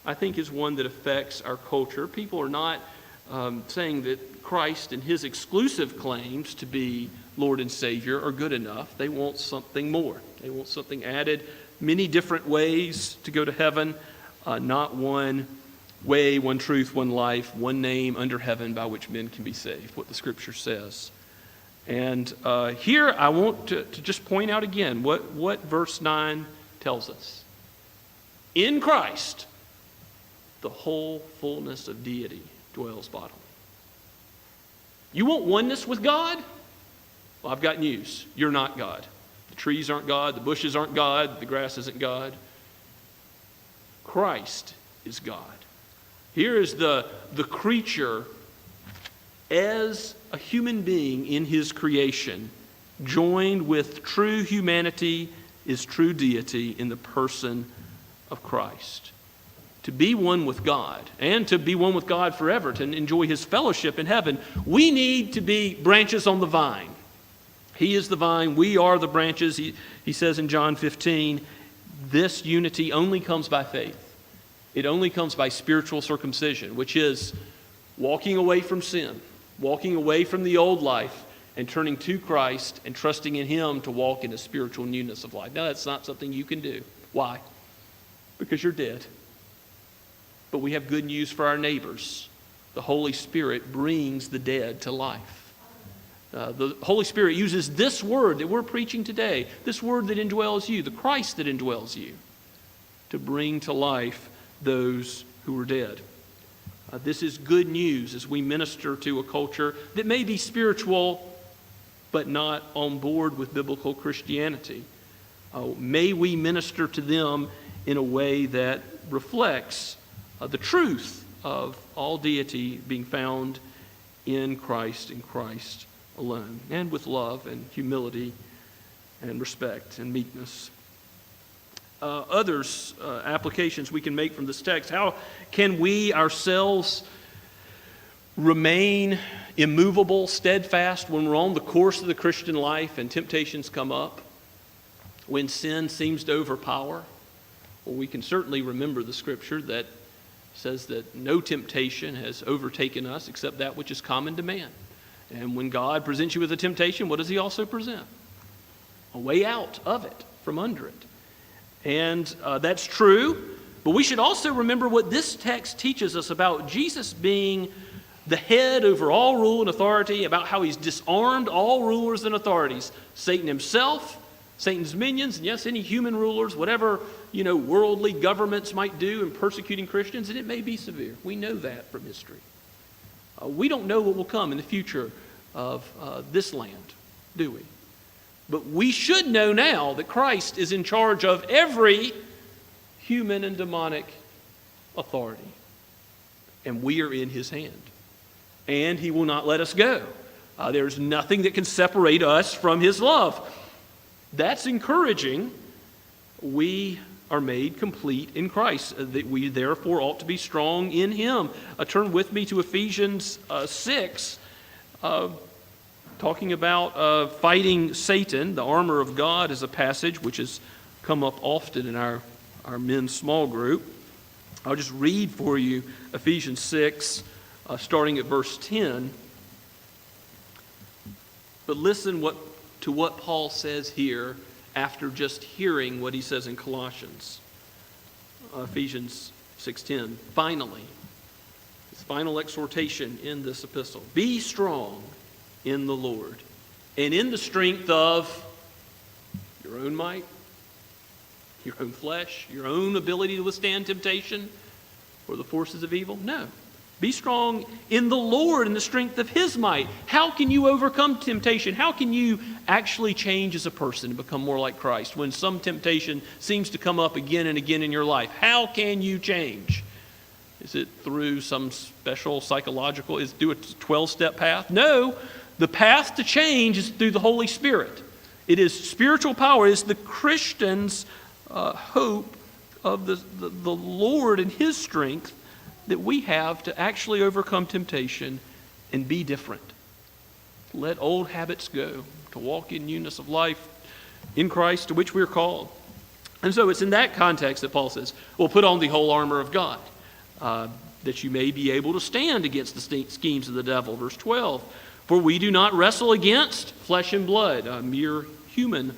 I think is one that affects our culture. People are not saying that Christ and his exclusive claims to be Lord and Savior are good enough. They want something more. They want something added. Many different ways to go to heaven, not one way, one truth, one life, one name under heaven by which men can be saved, what the Scripture says. And here I want to just point out again what verse 9 tells us. In Christ, the whole fullness of deity dwells bodily. You want oneness with God? Well, I've got news. You're not God. The trees aren't God. The bushes aren't God. The grass isn't God. Christ is God. Here is the creature as a human being in his creation, joined with true humanity is true deity in the person of Christ. To be one with God, and to be one with God forever, to enjoy his fellowship in heaven, we need to be branches on the vine. He is the vine, we are the branches. He says in John 15, this unity only comes by faith. It only comes by spiritual circumcision, which is walking away from sin, walking away from the old life, and turning to Christ and trusting in him to walk in a spiritual newness of life. Now, that's not something you can do. Why? Because you're dead. But we have good news for our neighbors. The Holy Spirit brings the dead to life. The Holy Spirit uses this word that we're preaching today, this word that indwells you, the Christ that indwells you, to bring to life those who are dead. This is good news as we minister to a culture that may be spiritual but not on board with biblical Christianity. May we minister to them in a way that reflects the truth of all deity being found in Christ alone, and with love and humility and respect and meekness. Applications we can make from this text. How can we ourselves remain immovable, steadfast when we're on the course of the Christian life and temptations come up, when sin seems to overpower? Well, we can certainly remember the scripture that says that no temptation has overtaken us except that which is common to man. And when God presents you with a temptation, what does he also present? A way out of it, from under it. And that's true, but we should also remember what this text teaches us about Jesus being the head over all rule and authority, about how he's disarmed all rulers and authorities. Satan himself, Satan's minions, and yes, any human rulers, whatever, worldly governments might do in persecuting Christians, and it may be severe. We know that from history. We don't know what will come in the future of this land, do we? But we should know now that Christ is in charge of every human and demonic authority. And we are in his hand. And he will not let us go. There's nothing that can separate us from his love. That's encouraging. We are made complete in Christ. That we therefore ought to be strong in him. Turn with me to Ephesians 6, talking about fighting Satan. The armor of God is a passage which has come up often in our men's small group. I'll just read for you Ephesians 6, starting at verse 10. But listen to what Paul says here after just hearing what he says in Colossians. Ephesians 6:10. Finally, his final exhortation in this epistle. Be strong in the Lord and in the strength of your own might, your own flesh, your own ability to withstand temptation or the forces of evil. No. Be strong in the Lord and the strength of his might. How can you overcome temptation? How can you actually change as a person and become more like Christ when some temptation seems to come up again and again in your life? How can you change? Is it through some special psychological, do a 12-step path? No. The path to change is through the Holy Spirit. It is spiritual power. It is the Christian's hope of the Lord and his strength that we have to actually overcome temptation and be different. Let old habits go, to walk in newness of life in Christ, to which we are called. And so it's in that context that Paul says, well, put on the whole armor of God, that you may be able to stand against the schemes of the devil. Verse 12, for we do not wrestle against flesh and blood, mere human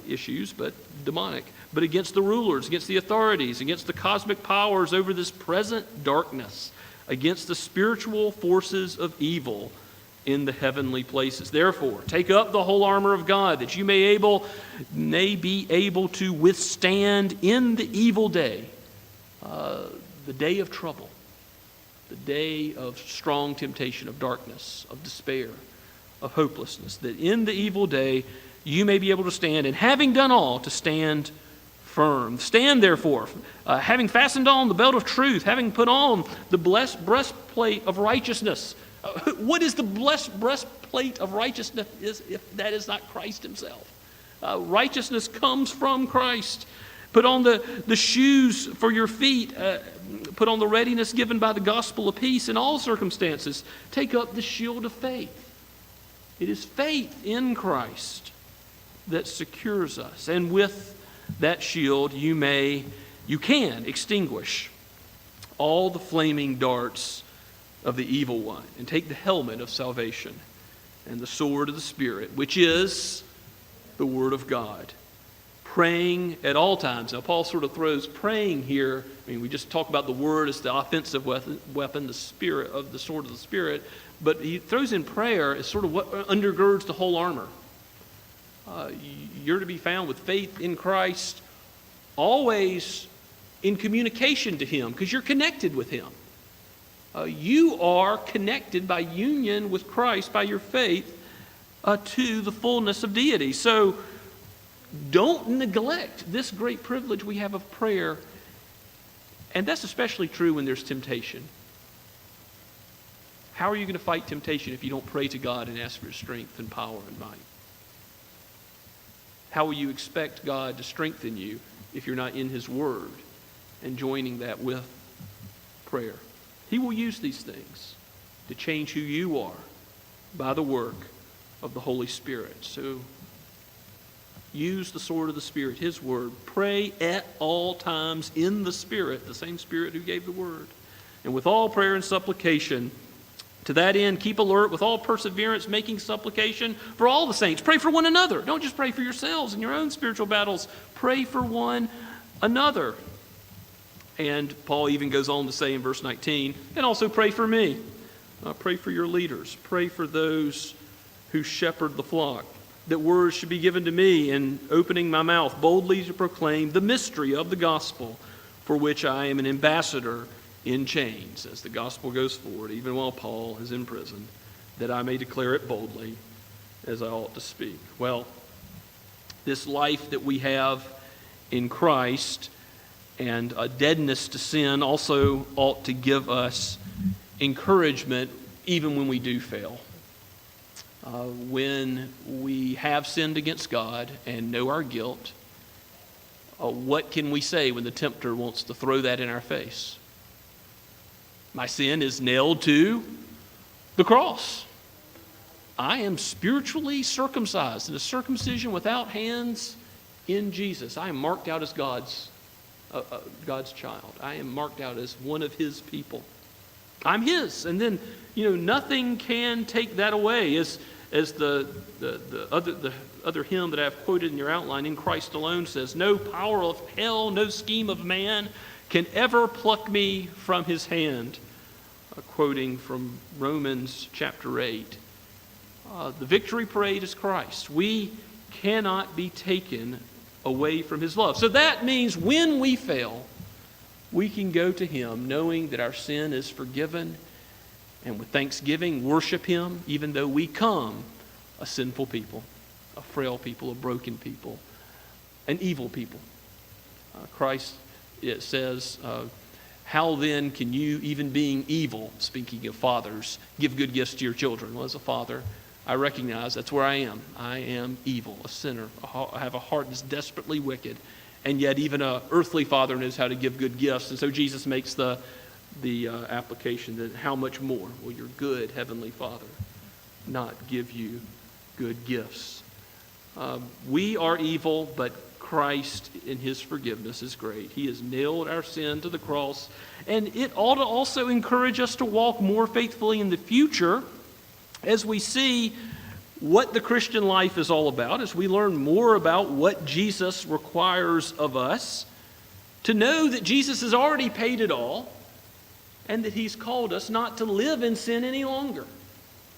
issues, but demonic, but against the rulers, against the authorities, against the cosmic powers over this present darkness, against the spiritual forces of evil in the heavenly places. Therefore, take up the whole armor of God, that you may be able to withstand in the evil day, the day of trouble, the day of strong temptation, of darkness, of despair, of hopelessness, that in the evil day you may be able to stand, and having done all, to stand firm. Stand therefore, having fastened on the belt of truth, having put on the blessed breastplate of righteousness. What is the blessed breastplate of righteousness if that is not Christ himself? Righteousness comes from Christ. Put on the shoes for your feet. Put on the readiness given by the gospel of peace in all circumstances. Take up the shield of faith. It is faith in Christ that secures us. And with that shield, you can extinguish all the flaming darts of the evil one, and take the helmet of salvation and the sword of the Spirit, which is the Word of God. Praying at all times. Now, Paul sort of throws praying here. I mean, we just talk about the Word as the offensive weapon, the Spirit of the sword of the Spirit, but he throws in prayer as sort of what undergirds the whole armor. You're to be found with faith in Christ, always in communication to him, because you're connected with him. You are connected by union with Christ, by your faith, to the fullness of deity. So don't neglect this great privilege we have of prayer. And that's especially true when there's temptation. How are you going to fight temptation if you don't pray to God and ask for his strength and power and might? How will you expect God to strengthen you if you're not in his word and joining that with prayer? He will use these things to change who you are by the work of the Holy Spirit. So use the sword of the Spirit, His Word. Pray at all times in the Spirit, the same Spirit who gave the Word. And with all prayer and supplication, to that end, keep alert with all perseverance, making supplication for all the saints. Pray for one another. Don't just pray for yourselves and your own spiritual battles. Pray for one another. And Paul even goes on to say in verse 19, and also pray for me. Pray for your leaders. Pray for those who shepherd the flock, that words should be given to me in opening my mouth boldly to proclaim the mystery of the gospel, for which I am an ambassador in chains, as the gospel goes forward, even while Paul is in prison, that I may declare it boldly as I ought to speak. Well, this life that we have in Christ and a deadness to sin also ought to give us encouragement even when we do fail. When we have sinned against God and know our guilt, what can we say when the tempter wants to throw that in our face? My sin is nailed to the cross. I am spiritually circumcised, and a circumcision without hands in Jesus. I am marked out as God's child. I am marked out as one of His people. I'm His, and then nothing can take that away. As the other hymn that I've quoted in your outline, "In Christ Alone," says, "No power of hell, no scheme of man can ever pluck me from His hand." Quoting from Romans chapter 8. The victory parade is Christ. We cannot be taken away from His love. So that means when we fail, we can go to Him knowing that our sin is forgiven, and with thanksgiving worship Him even though we come a sinful people, a frail people, a broken people, an evil people. Christ, it says, how then can you, even being evil, speaking of fathers, give good gifts to your children? Well, as a father, I recognize that's where I am. I am evil, a sinner. I have a heart that's desperately wicked. And yet even an earthly father knows how to give good gifts. And so Jesus makes the application that how much more will your good heavenly Father not give you good gifts? We are evil, but Christ in His forgiveness is great. He has nailed our sin to the cross, and it ought to also encourage us to walk more faithfully in the future as we see what the Christian life is all about, as we learn more about what Jesus requires of us, to know that Jesus has already paid it all and that He's called us not to live in sin any longer.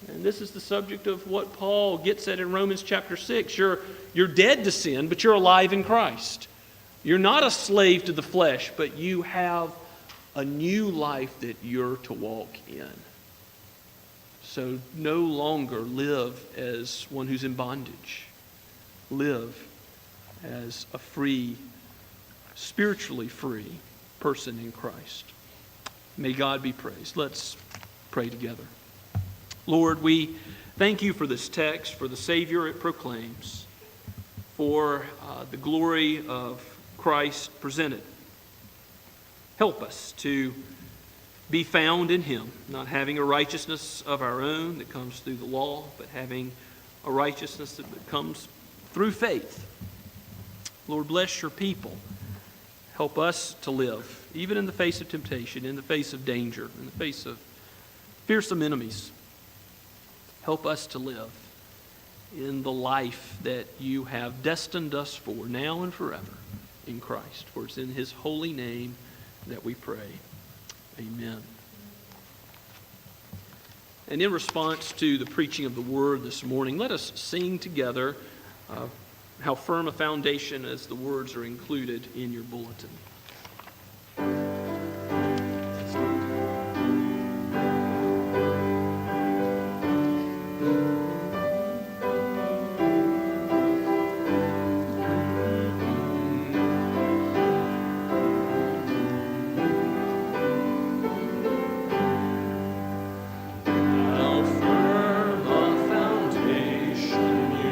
And this is the subject of what Paul gets at in Romans chapter 6. You're dead to sin, but you're alive in Christ. You're not a slave to the flesh, but you have a new life that you're to walk in. So no longer live as one who's in bondage. Live as a free, spiritually free person in Christ. May God be praised. Let's pray together. Lord, we thank You for this text, for the Savior it proclaims, for the glory of Christ presented. Help us to be found in Him, not having a righteousness of our own that comes through the law, but having a righteousness that comes through faith. Lord, bless Your people. Help us to live, even in the face of temptation, in the face of danger, in the face of fearsome enemies. Help us to live in the life that You have destined us for, now and forever, in Christ. For it's in His holy name that we pray. Amen. And in response to the preaching of the Word this morning, let us sing together How Firm a Foundation, as the words are included in your bulletin.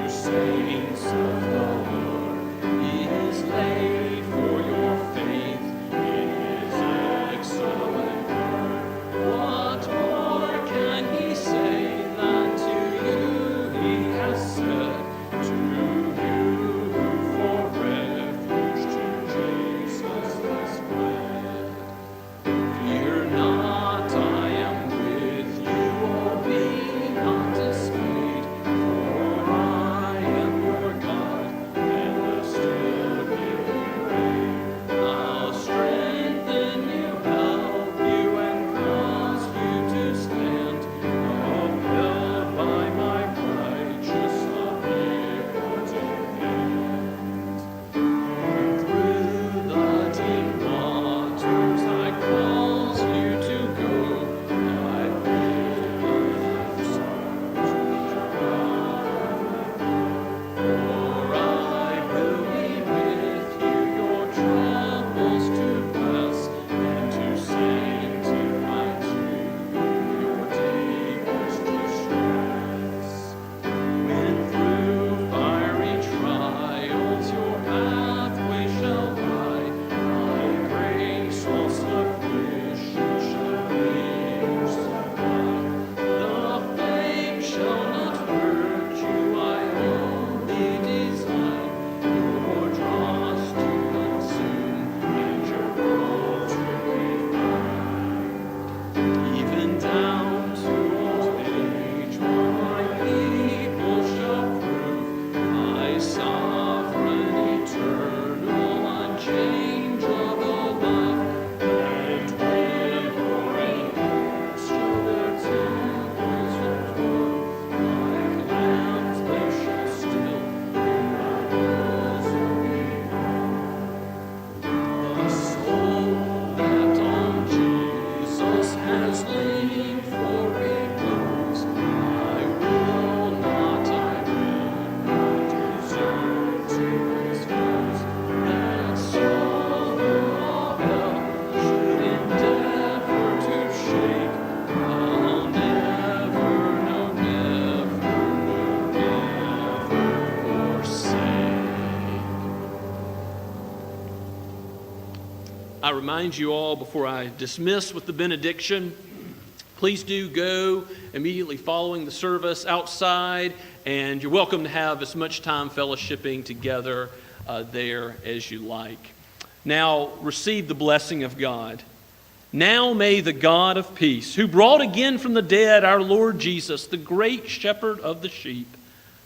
Saints of the Lord, He is laid for your faith. I remind you all before I dismiss with the benediction, please do go immediately following the service outside, and you're welcome to have as much time fellowshipping together there as you like. Now receive the blessing of God. Now may the God of peace, who brought again from the dead our Lord Jesus, the great shepherd of the sheep,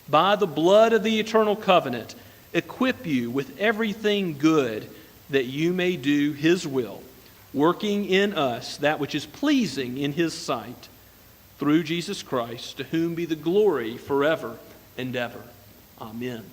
by the blood of the eternal covenant, equip you with everything good that you may do his will, working in us that which is pleasing in his sight, through Jesus Christ, to whom be the glory forever and ever. Amen.